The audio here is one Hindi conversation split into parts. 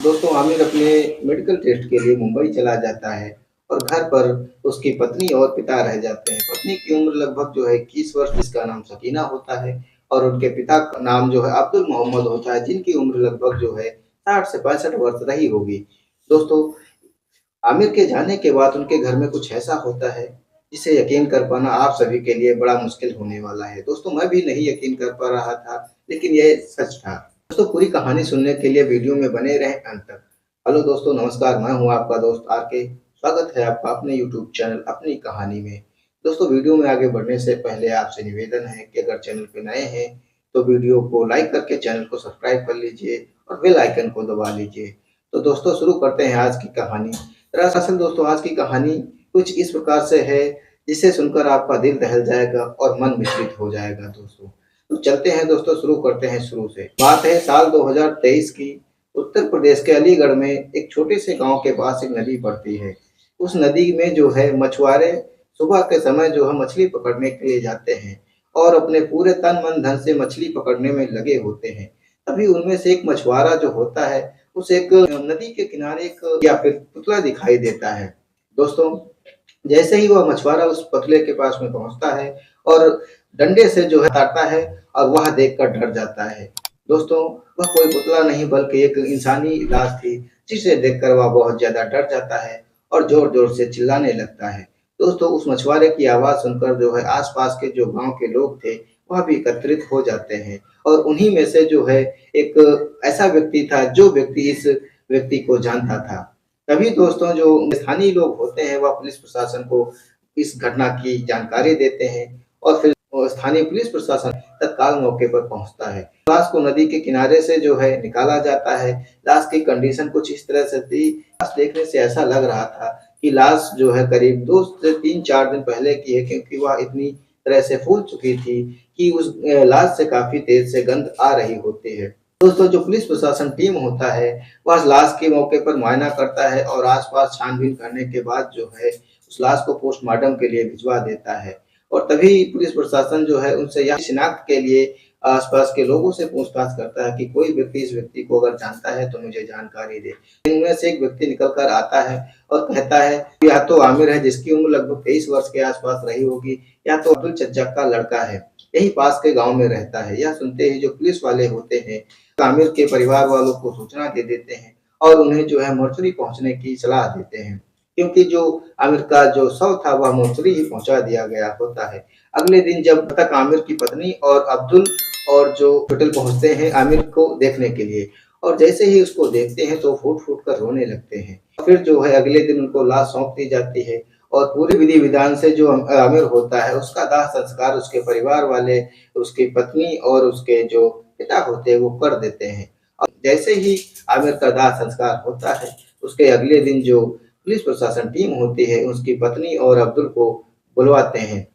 दोस्तों आमिर अपने मेडिकल टेस्ट के लिए मुंबई चला जाता है और घर पर उसकी पत्नी और पिता रह जाते हैं। पत्नी की उम्र लगभग जो है 21 वर्ष, जिसका नाम सकीना होता है, और उनके पिता का नाम जो है अब्दुल मोहम्मद होता है, जिनकी उम्र लगभग जो है 60 से 65 वर्ष रही होगी। दोस्तों, आमिर के जाने के बाद उनके घर में कुछ ऐसा होता है जिसे यकीन कर पाना आप सभी के लिए बड़ा मुश्किल होने वाला है। दोस्तों, मैं भी नहीं यकीन कर पा रहा था, लेकिन यह सच था। दोस्तों, पूरी कहानी सुनने के लिए वीडियो में बने रहें अंत तक। हेलो दोस्तों, नमस्कार। मैं हूं आपका दोस्त आर के। स्वागत है आपका अपने यूट्यूब चैनल अपनी कहानी में। दोस्तों, वीडियो में आगे बढ़ने से पहले आपसे निवेदन है कि अगर चैनल पे नए हैं तो वीडियो को लाइक करके चैनल को सब्सक्राइब कर लीजिए और बेल आइकन को दबा लीजिए। तो दोस्तों, शुरू करते हैं आज की कहानी। दरअसल दोस्तों, आज की कहानी कुछ इस प्रकार से है जिसे सुनकर आपका दिल दहल जाएगा और मन विचलित हो जाएगा। दोस्तों, तो चलते हैं दोस्तों, शुरू करते हैं शुरू से। बात है साल 2023 की। उत्तर प्रदेश के अलीगढ़ में एक छोटे से गांव के पास एक नदी पड़ती है। उस नदी में जो है मछुआरे सुबह के समय जो है मछली पकड़ने के लिए जाते हैं और अपने पूरे तन मन धन से मछली पकड़ने में लगे होते हैं। तभी उनमें से एक मछुआरा जो होता है, उसे एक नदी के किनारे एक या फिर पुतला दिखाई देता है। दोस्तों, जैसे ही वह मछुआरा उस पुतले के पास में पहुंचता है और डंडे से जो है ताड़ता है, और वह देखकर डर जाता है। दोस्तों, वह कोई पुतला नहीं बल्कि एक इंसानी लाश थी, जिसे देखकर वह बहुत ज्यादा डर जाता है और जोर जोर से चिल्लाने लगता है। दोस्तों, उस मछुआरे की आवाज सुनकर जो है आसपास के जो गांव के लोग थे वह भी एकत्रित हो जाते हैं, और उन्हीं में से जो है एक ऐसा व्यक्ति था जो व्यक्ति इस व्यक्ति को जानता था। तभी दोस्तों, जो स्थानीय लोग होते हैं वह पुलिस प्रशासन को इस घटना की जानकारी देते हैं, और फिर स्थानीय पुलिस प्रशासन तत्काल मौके पर पहुंचता है। लाश को नदी के किनारे से जो है निकाला जाता है। लाश की कंडीशन कुछ इस तरह से थी, लाश देखने से ऐसा लग रहा था कि लाश जो है करीब 2 से 3-4 दिन पहले की है, क्योंकि वह इतनी तरह से फूल चुकी थी कि उस लाश से काफी तेज से गंध आ रही होती है। दोस्तों, जो पुलिस प्रशासन टीम होता है वह लाश के मौके पर मुआयना करता है और आसपास छानबीन करने के बाद जो है उस लाश को पोस्टमार्टम के लिए भिजवा देता है। और तभी पुलिस प्रशासन जो है उनसे यह शिनाख्त के लिए आसपास के लोगों से पूछताछ करता है कि कोई व्यक्ति इस व्यक्ति को अगर जानता है तो मुझे जानकारी दे। इनमें से एक व्यक्ति निकल कर आता है और कहता है कि या तो आमिर है, जिसकी उम्र लगभग 23 वर्ष के आसपास रही होगी, या तो अब्दुल चच्चा का लड़का है, यही पास के गांव में रहता है। यह सुनते ही जो पुलिस वाले होते हैं आमिर के परिवार वालों को सूचना दे देते हैं और उन्हें जो है मोर्चरी पहुंचने की सलाह देते हैं, क्योंकि जो आमिर का जो शव था वह मोर्चरी ही पहुंचा दिया गया होता है। अगले दिन जब तक आमिर की पत्नी और अब्दुल और जो होटल पहुंचते हैं आमिर को देखने के लिए, और जैसे ही उसको देखते हैं तो फूट फूट कर रोने लगते हैं। फिर जो है अगले दिन उनको लाश सौंप दी जाती है और पूरे विधि विधान से जो आमिर होता है उसका दाह संस्कार उसके परिवार वाले, उसकी पत्नी और उसके जो पिता होते हैं वो कर देते हैं। और जैसे ही आमिर का दाह संस्कार होता है उसके अगले दिन जो पुलिस प्रशासन टीम होती है उसकी पत्नी और अब्दुल को बुलवाते हैं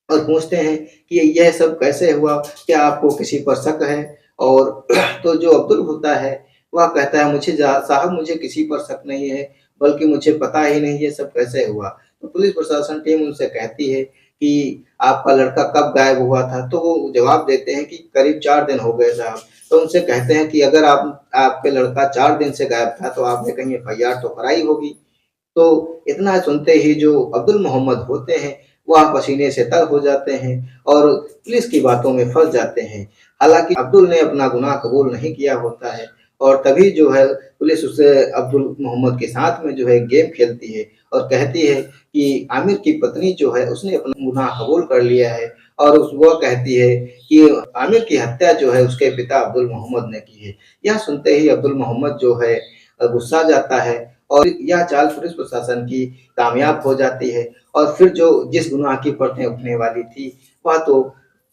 और पूछते हैं कि यह सब कैसे हुआ, क्या आपको किसी पर शक है? और तो जो अब्दुल होता है वह कहता है, मुझे साहब मुझे किसी पर शक नहीं है, बल्कि मुझे पता ही नहीं ये सब कैसे हुआ। तो पुलिस प्रशासन टीम उनसे कहती है कि आपका लड़का कब गायब हुआ था? तो वो जवाब देते हैं कि करीब 4 दिन हो गए साहब। तो उनसे कहते हैं कि अगर आपके लड़का 4 दिन से गायब था तो आपने कहीं एफआईआर तो कराई होगी। तो इतना सुनते ही जो अब्दुल मोहम्मद होते हैं वह पसीने से तर हो जाते हैं और पुलिस की बातों में फंस जाते हैं। हालांकि अब्दुल ने अपना गुनाह कबूल नहीं किया होता है, और तभी जो है पुलिस उसे अब्दुल मोहम्मद के साथ में जो है गेम खेलती है और कहती है कि आमिर की पत्नी जो है उसने अपना गुनाह कबूल कर लिया है, और वह कहती है कि आमिर की हत्या जो है उसके पिता अब्दुल मोहम्मद ने की है। यह सुनते ही अब्दुल मोहम्मद जो है गुस्सा जाता है और यह चाल पुलिस प्रशासन की कामयाब हो जाती है। और फिर जो जिस गुनाह की परतें उठने वाली थी वह तो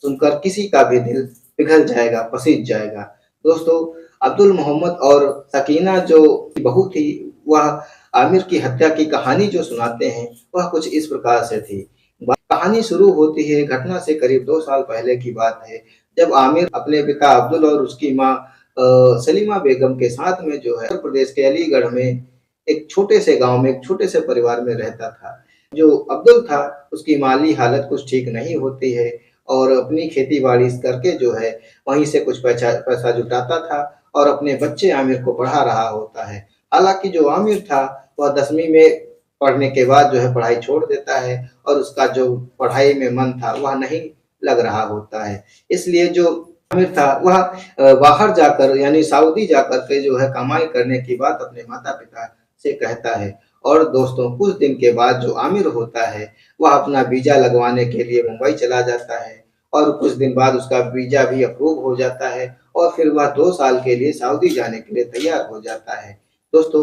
सुनकर किसी का भी दिल पिघल जाएगा, पसीज जाएगा। दोस्तों, अब्दुल मोहम्मद और सकीना जो बहू थी वह आमिर की हत्या की कहानी जो सुनाते हैं वह कुछ इस प्रकार से थी। कहानी शुरू होती है घटना से करीब 2 साल पहले की बात है, जब आमिर अपने पिता अब्दुल और उसकी माँ सलीमा बेगम के साथ में जो है उत्तर प्रदेश के अलीगढ़ में एक छोटे से गांव में एक छोटे से परिवार में रहता था। जो अब्दुल था उसकी माली हालत कुछ ठीक नहीं होती है और अपनी खेती बाड़ी करके जो है वहीं से कुछ पैसा पैसा जुटाता था और अपने बच्चे आमिर को पढ़ा रहा होता है। हालाँकि जो आमिर था वह 10वीं में पढ़ने के बाद जो है पढ़ाई छोड़ देता है और उसका जो पढ़ाई में मन था वह नहीं लग रहा होता है। इसलिए जो आमिर था वह बाहर जाकर यानी सऊदी जाकर के जो है कमाई करने की बात अपने माता-पिता से कहता है। और दोस्तों कुछ दिन के बाद जो आमिर होता है वह अपना वीज़ा लगवाने के लिए मुंबई चला जाता है और कुछ दिन बाद उसका वीज़ा भी अप्रूव हो जाता है और फिर वह 2 साल के लिए सऊदी जाने के लिए तैयार हो जाता है। दोस्तों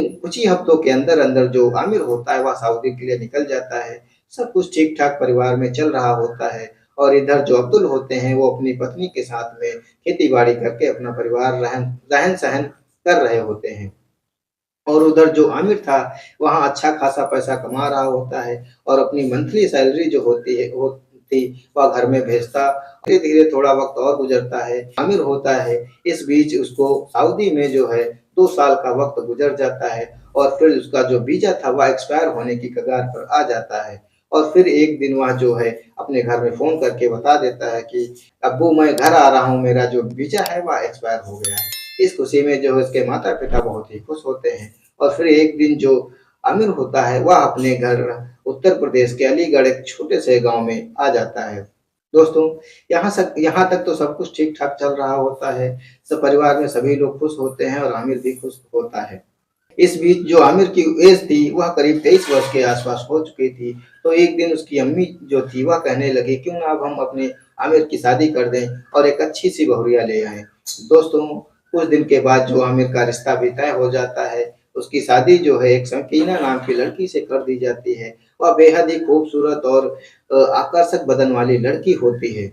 कुछ ही हफ्तों के अंदर-अंदर जो आमिर होता है वह सऊदी के लिए निकल जाता है। सब कुछ ठीक-ठाक परिवार में चल रहा होता है और इधर जो अब्दुल होते हैं वो अपनी पत्नी के साथ में खेती-बाड़ी करके अपना परिवार रहन-सहन कर रहे होते हैं। और उधर जो आमिर था वहाँ अच्छा खासा पैसा कमा रहा होता है और अपनी मंथली सैलरी जो होती वह घर में भेजता। धीरे-धीरे थोड़ा वक़्त और गुज़रता है। आमिर होता है इस बीच उसको सऊदी में जो है 2 साल का वक़्त गुज़र जाता है और फिर उसका जो वीज़ा था वह एक्सपायर होने की कगार पर आ जाता है। और फिर एक दिन वह जो है अपने घर में फ़ोन करके बता देता है कि अब्बू मैं घर आ रहा हूँ, मेरा जो वीज़ा है वह एक्सपायर हो गया है। इस खुशी में जो है उसके माता-पिता बहुत ही खुश होते हैं और फिर एक दिन जो आमिर होता है वह अपने घर उत्तर प्रदेश के अलीगढ़ एक छोटे से गाँव में आ जाता है। दोस्तों यहाँ तक तो सब कुछ ठीक-ठाक चल रहा होता है। सब परिवार में सभी लोग खुश होते हैं और आमिर भी खुश होता है। इस बीच जो आमिर की एज थी वह करीब 23 वर्ष के आस-पास हो चुकी थी। तो एक दिन उसकी अम्मी जो थी वह कहने लगी क्यों ना अब हम अपने आमिर की शादी कर दें और एक अच्छी-सी बहुरिया ले आएँ। दोस्तों कुछ दिन के बाद जो आमिर का रिश्ता भी तय हो जाता है। उसकी शादी जो है एक सकीना नाम की लड़की से कर दी जाती है। वह बेहद ही खूबसूरत और आकर्षक बदन वाली लड़की होती है।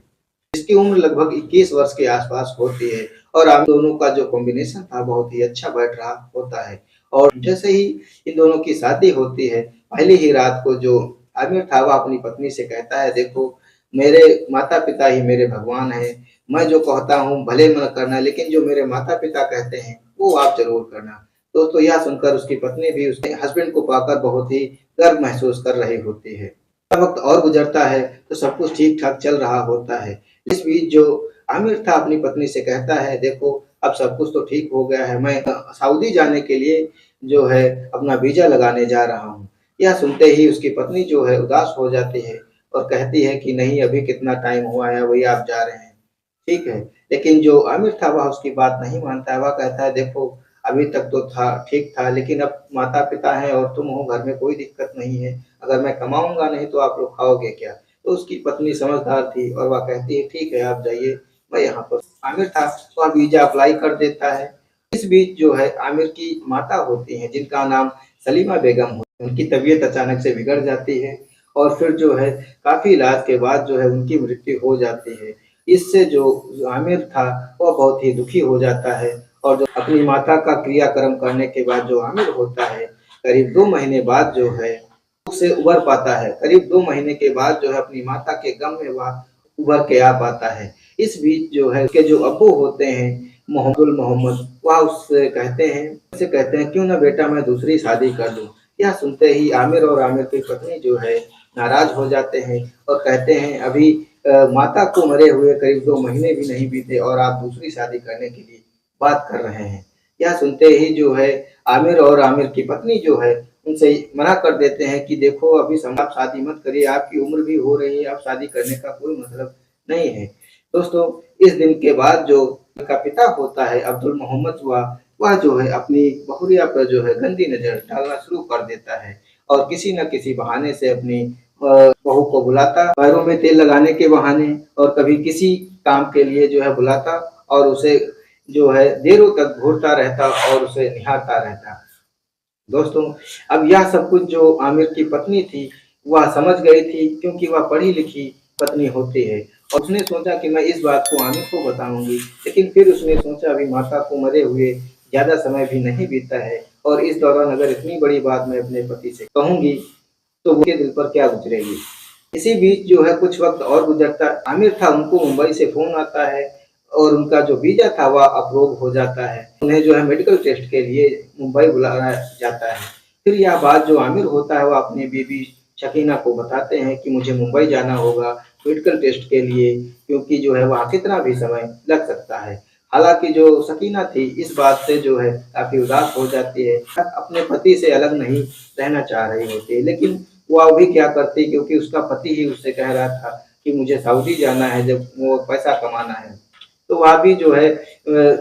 जिसकी उम्र लगभग 21 वर्ष के आस-पास होती है और हम दोनों का जो कॉम्बिनेशन था बहुत ही अच्छा बैठ रहा होता है। और जैसे ही इन दोनों की शादी होती है, पहली ही रात को जो आमिर था वह अपनी पत्नी से कहता है देखो मेरे माता-पिता ही मेरे भगवान हैं। मैं जो कहता हूँ भले मत करना लेकिन जो मेरे माता-पिता कहते हैं वो आप ज़रूर करना। दोस्तों यह सुनकर उसकी पत्नी भी उसके हस्बैंड को पाकर बहुत ही गर्व महसूस कर रही होती है। वक़्त और गुज़रता है तो सब कुछ ठीक-ठाक चल रहा होता है। इस बीच जो आमिर था अपनी पत्नी से कहता है देखो अब सब कुछ तो ठीक हो गया है, मैं सऊदी जाने के लिए जो है अपना वीज़ा लगाने जा रहा हूँ। यह सुनते ही उसकी पत्नी जो है उदास हो जाती है और कहती है कि नहीं अभी कितना टाइम हुआ है, वही आप जा रहे हैं। ठीक है, लेकिन जो आमिर था वह उसकी बात नहीं मानता है, वह कहता है देखो अभी तक तो था ठीक था लेकिन अब माता-पिता हैं और तुम हो, घर में कोई दिक्कत नहीं है। अगर मैं कमाऊँगा नहीं तो आप लोग खाओगे क्या? तो उसकी पत्नी समझदार थी और वह कहती है ठीक है आप जाइए, मैं यहाँ पर आमिर था वह वीज़ा अप्लाई कर देता है। इस बीच जो है आमिर की माता होती हैं जिनका नाम सलीमा बेगम हो उनकी तबीयत अचानक से बिगड़ जाती है और फिर जो है काफ़ी इलाज के बाद जो है उनकी मृत्यु हो जाती है। इससे जो आमिर था वह बहुत ही दुखी हो जाता है और जो अपनी माता का क्रियाक्रम करने के बाद जो आमिर होता है, करीब 2 महीने बाद जो है से उभर पाता है। करीब 2 महीने के बाद जो है अपनी माता के गम में वह उभर के आ पाता है। इस बीच जो है उसके जो अब्बू होते हैं मोहम्मद वह उससे कहते हैं क्यों ना बेटा मैं दूसरी शादी कर दूँ। यह सुनते ही आमिर और आमिर की पत्नी जो है नाराज़ हो जाते हैं और कहते हैं अभी माता को मरे हुए करीब 2 महीने भी नहीं बीते और आप दूसरी शादी करने के लिए बात कर रहे हैं। यह सुनते ही जो है आमिर और आमिर की पत्नी जो है उनसे मना कर देते हैं कि देखो अभी आप शादी मत करिए, आपकी उम्र भी हो रही है, अब शादी करने का कोई मतलब नहीं है। दोस्तों इस दिन के बाद जो उनका पिता होता है अब्दुल मोहम्मद वह जो है अपनी बहुरिया पर जो है गंदी नज़र डालना शुरू कर देता है और किसी न किसी बहाने से अपनी बहू को बुलाता, पैरों में तेल लगाने के बहाने और कभी किसी काम के लिए जो है बुलाता और उसे जो है देरों तक घूरता रहता और उसे निहारता रहता। दोस्तों अब यह सब कुछ जो आमिर की पत्नी थी वह समझ गई थी क्योंकि वह पढ़ी-लिखी पत्नी होती है और उसने सोचा कि मैं इस बात को आमिर को बताऊँगी, लेकिन फिर उसने सोचा अभी माता को मरे हुए ज़्यादा समय भी नहीं बीता है और इस दौरान अगर इतनी बड़ी बात मैं अपने पति से कहूँगी, तो उनके दिल पर क्या गुज़रेगी। इसी बीच जो है कुछ वक़्त और गुज़रता आमिर था उनको मुंबई से फ़ोन आता है और उनका जो वीज़ा था वह अप्रूव हो जाता है। उन्हें जो है मेडिकल टेस्ट के लिए मुंबई बुलाया जाता है। फिर यह बात जो आमिर होता है वह अपनी बीवी शकीना को बताते हैं कि मुझे मुंबई जाना होगा मेडिकल टेस्ट के लिए क्योंकि जो है वहाँ कितना भी समय लग सकता है। हालाँकि जो सकीना थी इस बात से जो है काफ़ी उदास हो जाती है, अपने पति से अलग नहीं रहना चाह रही होती है, लेकिन वो अभी क्या करती क्योंकि उसका पति ही उससे कह रहा था कि मुझे सऊदी जाना है जब वो पैसा कमाना है। तो वह भी जो है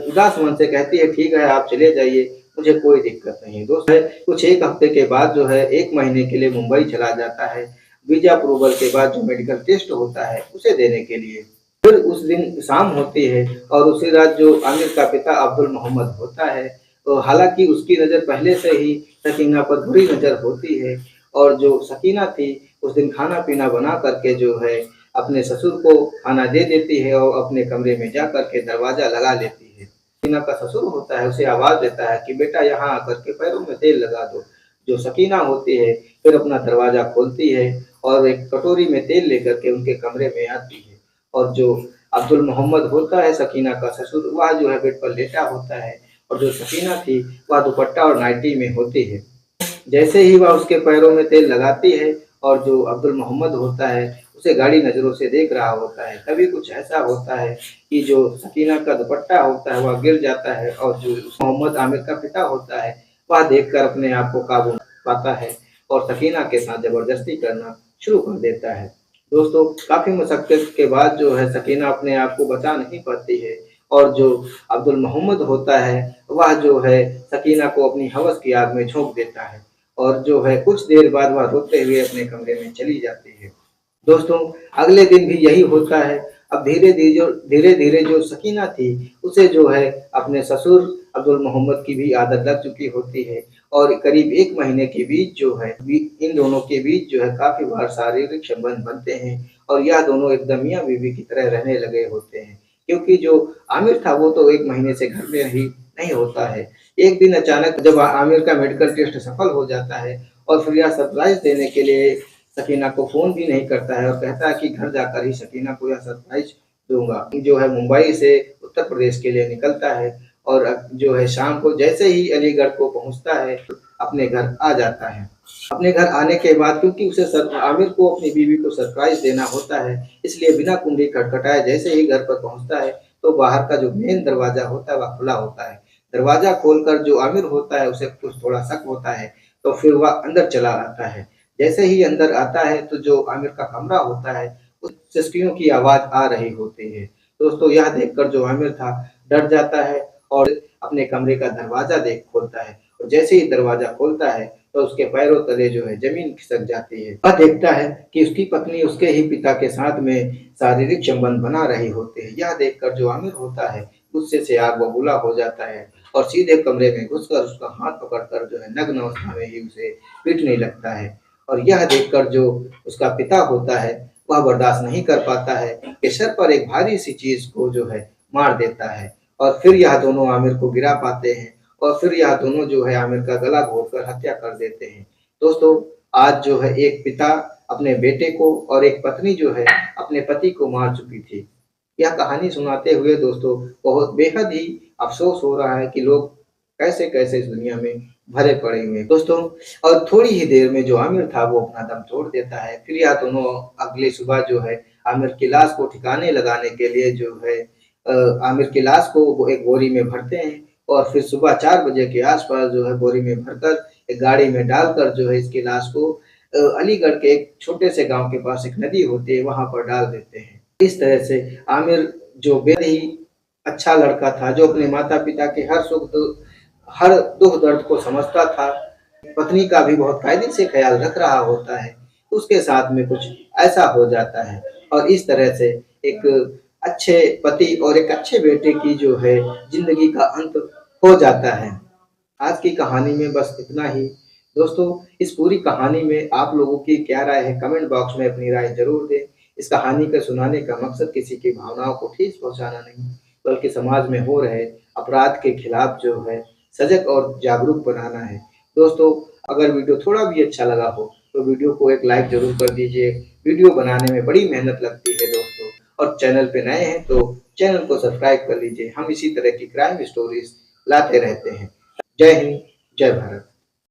उदास मन से कहती है ठीक है आप चले जाइए, मुझे कोई दिक्कत नहीं है। दोस्त है कुछ 1 हफ्ते के बाद जो है 1 महीने के लिए मुंबई चला जाता है, वीज़ा अप्रूवल के बाद जो मेडिकल टेस्ट होता है उसे देने के लिए। फिर उस दिन शाम होती है और उसी रात जो आमिर का पिता अब्दुल मोहम्मद होता है, तो हालाँकि उसकी नज़र पहले से ही सकीना पर बुरी नज़र होती है और जो सकीना थी उस दिन खाना-पीना बना कर के जो है अपने ससुर को खाना दे देती है और अपने कमरे में जा कर के दरवाज़ा लगा लेती है। सकीना का ससुर होता है उसे आवाज़ देता है कि बेटा यहाँ आकर के पैरों में तेल लगा दो। जो सकीना होती है फिर अपना दरवाज़ा खोलती है और एक कटोरी में तेल लेकर के उनके कमरे में आती है और जो अब्दुल मोहम्मद होता है सकीना का ससुर वह जो है बेड पर लेटा होता है और जो सकीना थी वह दुपट्टा और नाइटी में होती है। जैसे ही वह उसके पैरों में तेल लगाती है और जो अब्दुल मोहम्मद होता है उसे गाढ़ी नज़रों से देख रहा होता है, तभी कुछ ऐसा होता है कि जो सकीना का दुपट्टा होता है वह गिर जाता है और जो मोहम्मद आमिर का पिता होता है वह देखकर अपने आप को काबू पाता है और सकीना के साथ ज़बरदस्ती करना शुरू कर देता है। दोस्तों काफ़ी मशक्क़त के बाद जो है सकीना अपने आप को बचा नहीं पाती है और जो अब्दुल मोहम्मद होता है वह जो है सकीना को अपनी हवस की आग में झोंक देता है और जो है कुछ देर बाद वह रोते हुए अपने कमरे में चली जाती है। दोस्तों अगले दिन भी यही होता है। अब धीरे-धीरे जो सकीना थी उसे जो है अपने ससुर अब्दुल मोहम्मद की भी आदत लग चुकी होती है और करीब 1 महीने के बीच जो है इन दोनों के बीच जो है काफ़ी बार शारीरिक संबंध बनते हैं और यह दोनों एकदम मियाँ-बीवी की तरह रहने लगे होते हैं। क्योंकि जो आमिर था वो तो 1 महीने से घर में ही नहीं होता है। एक दिन अचानक जब आमिर का मेडिकल टेस्ट सफल हो जाता है और फिर यह सरप्राइज़ देने के लिए सकीना को फ़ोन भी नहीं करता है और कहता है कि घर जाकर ही सकीना को यह सरप्राइज़ दूँगा। जो है मुंबई से उत्तर प्रदेश के लिए निकलता है और जो है शाम को जैसे ही अलीगढ़ को पहुँचता है, अपने घर आ जाता है। अपने घर आने के बाद क्योंकि उसे आमिर को अपनी बीवी को सरप्राइज़ देना होता है, इसलिए बिना कुंडी खटखटाए जैसे ही घर पर पहुँचता है, तो बाहर का जो मेन दरवाज़ा होता है, वह खुला होता है। दरवाज़ा खोलकर जो आमिर होता है, उसे कुछ थोड़ा शक होता है, तो फिर वह अंदर चला आता है। जैसे ही अंदर आता है, तो जो आमिर का कमरा होता है, उस सिसकियों की आवाज़ आ रही होती है। दोस्तों यह देखकर जो आमिर था, डर जाता है और अपने कमरे का दरवाज़ा खोलता है और जैसे ही दरवाज़ा खोलता है, तो उसके पैरों तले जो है ज़मीन खिसक जाती है। वह देखता है कि उसकी पत्नी उसके ही पिता के साथ में शारीरिक संबंध बना रही होती है। यह देखकर जो आमिर होता है, गुस्से से आग बबूला हो जाता है और सीधे कमरे में घुसकर उसका हाथ पकड़कर जो है नग्न अवस्था में ही उसे पीटने लगता है और यह देखकर जो उसका पिता होता है, वह बर्दाश्त नहीं कर पाता है कि सर पर एक भारी-सी चीज़ को जो है मार देता है और फिर यह दोनों आमिर को गिरा पाते हैं और फिर यह दोनों जो है आमिर का गला घोंटकर हत्या कर देते हैं। दोस्तों आज जो है एक पिता अपने बेटे को और एक पत्नी जो है अपने पति को मार चुकी थी। यह कहानी सुनाते हुए दोस्तों बहुत बेहद ही अफ़सोस हो रहा है कि लोग कैसे-कैसे इस दुनिया में भरे पड़े हुए हैं। दोस्तों और थोड़ी ही देर में जो आमिर था वो अपना दम तोड़ देता है। फिर यह दोनों अगली सुबह जो है आमिर की लाश को ठिकाने लगाने के लिए जो है आमिर की लाश को वो एक बोरी में भरते हैं और फिर सुबह 4 बजे के आस-पास जो है बोरी में भरकर एक गाड़ी में डालकर जो है इसकी लाश को अलीगढ़ के एक छोटे से गाँव के पास एक नदी होती है वहाँ पर डाल देते हैं। इस तरह से आमिर जो बेहद ही अच्छा लड़का था, जो अपने माता-पिता के हर दुःख-दर्द को समझता था, पत्नी का भी बहुत कायदे से ख़्याल रख रहा होता है, उसके साथ में कुछ ऐसा हो जाता है और इस तरह से एक अच्छे पति और एक अच्छे बेटे की जो है ज़िंदगी का अंत हो जाता है। आज की कहानी में बस इतना ही। दोस्तों इस पूरी कहानी में आप लोगों की क्या राय है कमेंट बॉक्स में अपनी राय ज़रूर दें। इस कहानी को सुनाने का मकसद किसी की भावनाओं को ठेस पहुँचाना नहीं, बल्कि समाज में हो रहे अपराध के खिलाफ जो है सजग और जागरूक बनाना है। दोस्तों अगर वीडियो थोड़ा भी अच्छा लगा हो, तो वीडियो को एक लाइक ज़रूर कर दीजिए। वीडियो बनाने में बड़ी मेहनत लगती है दोस्तों और चैनल पे नए हैं तो चैनल को सब्सक्राइब कर लीजिए। हम इसी तरह की क्राइम स्टोरीज़ लाते रहते हैं। जय हिंद, जय भारत।